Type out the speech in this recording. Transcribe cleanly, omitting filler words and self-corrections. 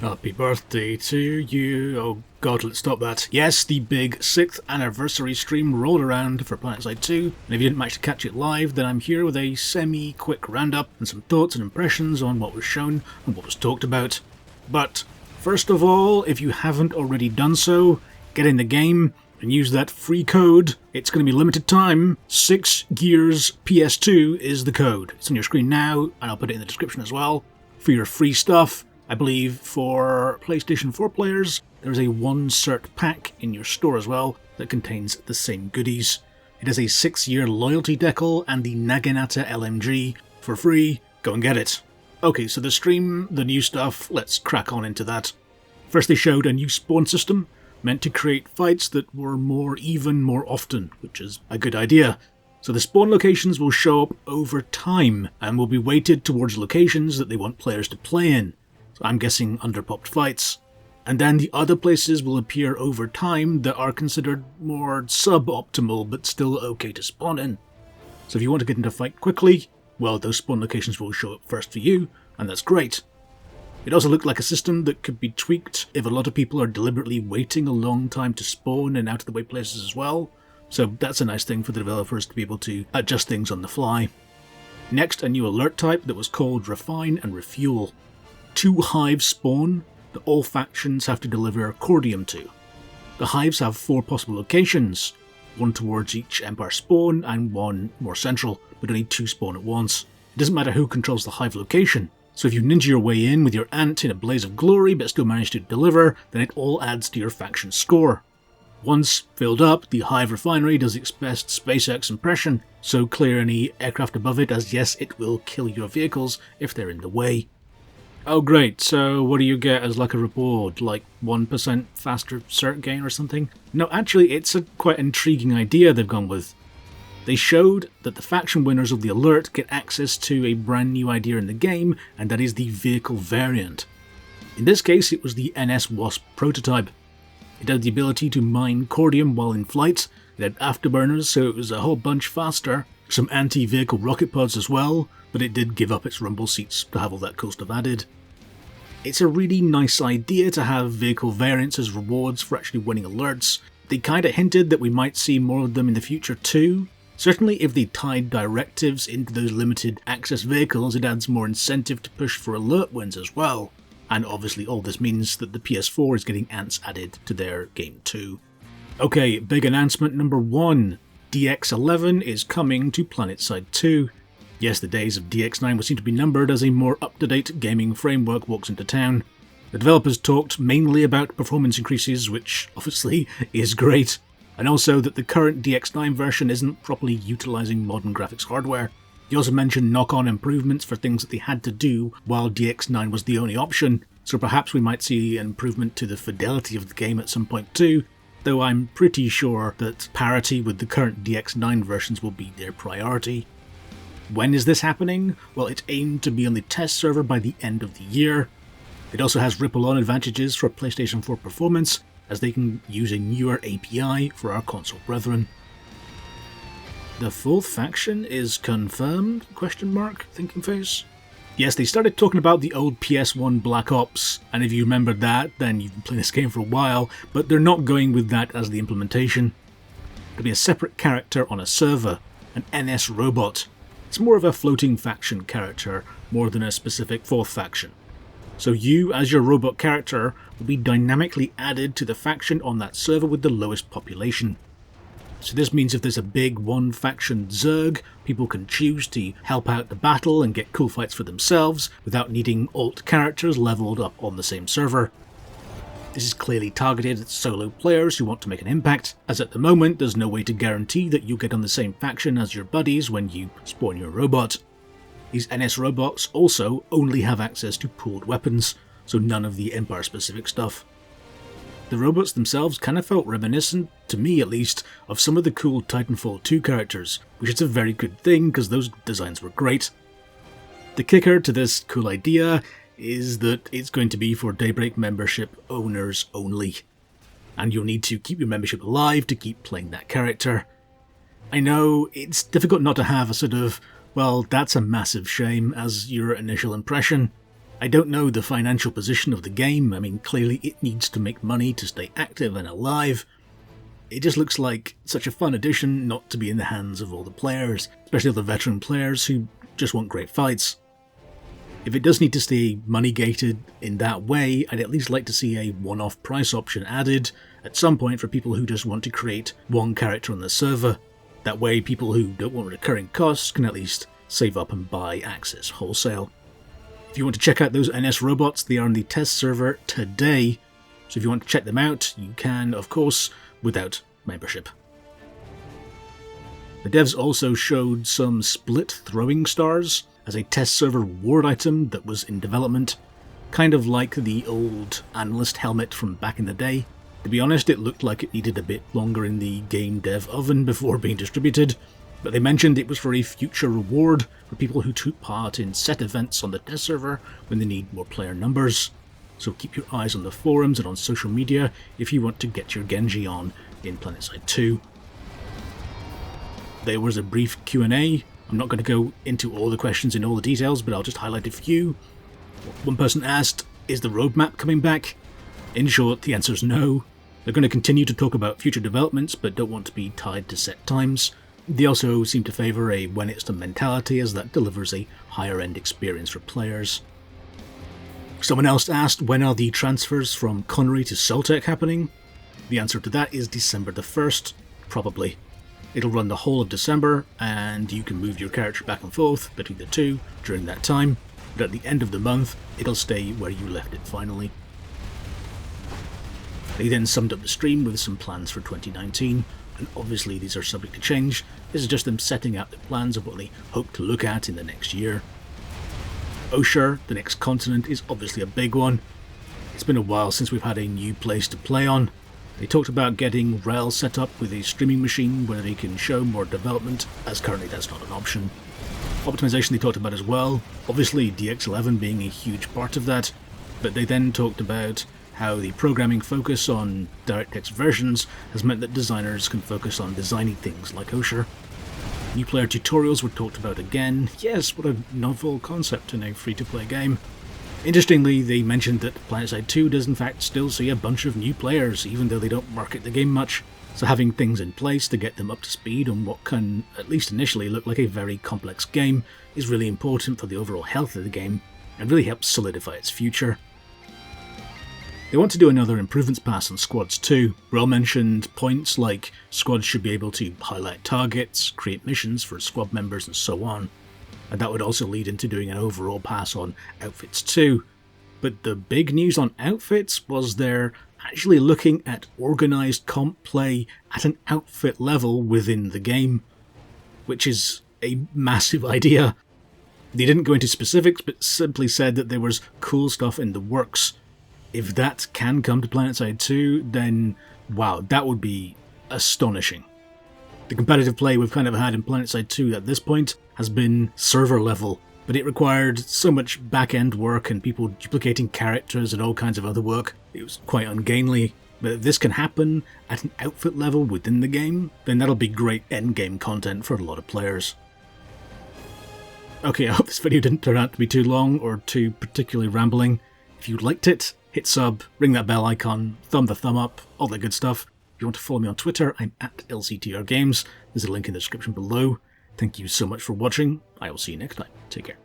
Happy birthday to you. Oh god, let's stop that. Yes, the big 6th anniversary stream rolled around for Planetside 2, and if you didn't manage to catch it live, then I'm here with a semi-quick roundup and some thoughts and impressions on what was shown and what was talked about. But first of all, if you haven't already done so, get in the game and use that free code. It's going to be limited time. 6 Gears PS2 is the code. It's on your screen now, and I'll put it in the description as well. For your free stuff, I believe for PlayStation 4 players, there's a 1 cert pack in your store as well that contains the same goodies. It has a 6-year loyalty decal and the Naginata LMG for free. Go and get it. Okay, so the stream, the new stuff, let's crack on into that. First they showed a new spawn system, meant to create fights that were more even more often, which is a good idea. So the spawn locations will show up over time, and will be weighted towards locations that they want players to play in. So I'm guessing underpopped fights. And then the other places will appear over time that are considered more suboptimal but still okay to spawn in. So if you want to get into a fight quickly, well, those spawn locations will show up first for you, and that's great. It also looked like a system that could be tweaked if a lot of people are deliberately waiting a long time to spawn in out of the way places as well. So that's a nice thing for the developers to be able to adjust things on the fly. Next, a new alert type that was called Refine and Refuel. 2 hives spawn that all factions have to deliver cordium to. The hives have 4 possible locations, 1 towards each Empire spawn and 1 more central, but only 2 spawn at once. It doesn't matter who controls the hive location, so if you ninja your way in with your ant in a blaze of glory but still manage to deliver, then it all adds to your faction's score. Once filled up, the Hive Refinery does its best SpaceX impression, so clear any aircraft above it, as yes, it will kill your vehicles if they're in the way. Oh great, so what do you get as like a reward? Like 1% faster cert gain or something? No, actually it's a quite intriguing idea they've gone with. They showed that the faction winners of the alert get access to a brand new idea in the game, and that is the vehicle variant. In this case it was the NS Wasp prototype. It had the ability to mine cordium while in flight, it had afterburners so it was a whole bunch faster, some anti-vehicle rocket pods as well, but it did give up its rumble seats to have all that cool stuff added. It's a really nice idea to have vehicle variants as rewards for actually winning alerts. They kinda hinted that we might see more of them in the future too. Certainly if they tied directives into those limited access vehicles, it adds more incentive to push for alert wins as well. And obviously all this means that the PS4 is getting ants added to their game too. Okay, big announcement number 1. DX11 is coming to Planetside 2. Yes, the days of DX9 will seem to be numbered as a more up-to-date gaming framework walks into town. The developers talked mainly about performance increases, which obviously is great, and also that the current DX9 version isn't properly utilising modern graphics hardware. He also mentioned knock-on improvements for things that they had to do while DX9 was the only option, so perhaps we might see an improvement to the fidelity of the game at some point too, though I'm pretty sure that parity with the current DX9 versions will be their priority. When is this happening? Well, it's aimed to be on the test server by the end of the year. It also has ripple-on advantages for PlayStation 4 performance, as they can use a newer API for our console brethren. The 4th faction is confirmed? Thinking face. Yes, they started talking about the old PS1 Black Ops, and if you remember that, then you've been playing this game for a while, but they're not going with that as the implementation. It'll be a separate character on a server, an NS robot. It's more of a floating faction character, more than a specific 4th faction. So you, as your robot character, will be dynamically added to the faction on that server with the lowest population. So this means if there's a big one-faction Zerg, people can choose to help out the battle and get cool fights for themselves without needing alt characters leveled up on the same server. This is clearly targeted at solo players who want to make an impact, as at the moment there's no way to guarantee that you'll get on the same faction as your buddies when you spawn your robot. These NS robots also only have access to pooled weapons, so none of the Empire-specific stuff. The robots themselves kind of felt reminiscent, to me at least, of some of the cool Titanfall 2 characters, which is a very good thing because those designs were great. The kicker to this cool idea is that it's going to be for Daybreak membership owners only, and you'll need to keep your membership alive to keep playing that character. I know it's difficult not to have a sort of, well, that's a massive shame as your initial impression, I don't know the financial position of the game. I mean, clearly it needs to make money to stay active and alive. It just looks like such a fun addition not to be in the hands of all the players, especially all the veteran players who just want great fights. If it does need to stay money-gated in that way, I'd at least like to see a one-off price option added at some point for people who just want to create one character on the server. That way people who don't want recurring costs can at least save up and buy access wholesale. If you want to check out those NS robots, they are on the test server today, so if you want to check them out, you can, of course, without membership. The devs also showed some split throwing stars as a test server reward item that was in development, kind of like the old analyst helmet from back in the day. To be honest, it looked like it needed a bit longer in the game dev oven before being distributed, but they mentioned it was for a future reward for people who took part in set events on the test server when they need more player numbers. So keep your eyes on the forums and on social media if you want to get your Genji on in Planetside 2. There was a brief Q&A. I'm not going to go into all the questions in all the details, but I'll just highlight a few. One person asked, is the roadmap coming back? In short, the answer is no. They're going to continue to talk about future developments, but don't want to be tied to set times. They also seem to favour a when it's done mentality, as that delivers a higher end experience for players. Someone else asked, when are the transfers from Connery to Soltec happening? The answer to that is December the 1st, probably. It'll run the whole of December, and you can move your character back and forth between the two during that time, but at the end of the month, it'll stay where you left it finally. They then summed up the stream with some plans for 2019, and obviously these are subject to change. This is just them setting out the plans of what they hope to look at in the next year. Oshar, the next continent, is obviously a big one. It's been a while since we've had a new place to play on. They talked about getting Rel set up with a streaming machine where they can show more development, as currently that's not an option. Optimization they talked about as well, obviously DX11 being a huge part of that, but they then talked about how the programming focus on Directx versions has meant that designers can focus on designing things like Oshar. New player tutorials were talked about again. Yes, what a novel concept in a free-to-play game. Interestingly, they mentioned that Planetside 2 does in fact still see a bunch of new players, even though they don't market the game much. So having things in place to get them up to speed on what can, at least initially, look like a very complex game is really important for the overall health of the game, and really helps solidify its future. They want to do another improvements pass on squads too. Rel mentioned points like squads should be able to highlight targets, create missions for squad members and so on. And that would also lead into doing an overall pass on outfits too. But the big news on outfits was they're actually looking at organised comp play at an outfit level within the game, which is a massive idea. They didn't go into specifics, but simply said that there was cool stuff in the works. If that can come to Planetside 2, then wow, that would be astonishing. The competitive play we've kind of had in Planetside 2 at this point has been server level, but it required so much back-end work and people duplicating characters and all kinds of other work. It was quite ungainly. But if this can happen at an outfit level within the game, then that'll be great endgame content for a lot of players. Okay, I hope this video didn't turn out to be too long or too particularly rambling. If you liked it, hit sub, ring that bell icon, thumb up, all that good stuff. If you want to follow me on Twitter, I'm at LCTRGames. There's a link in the description below. Thank you so much for watching. I will see you next time. Take care.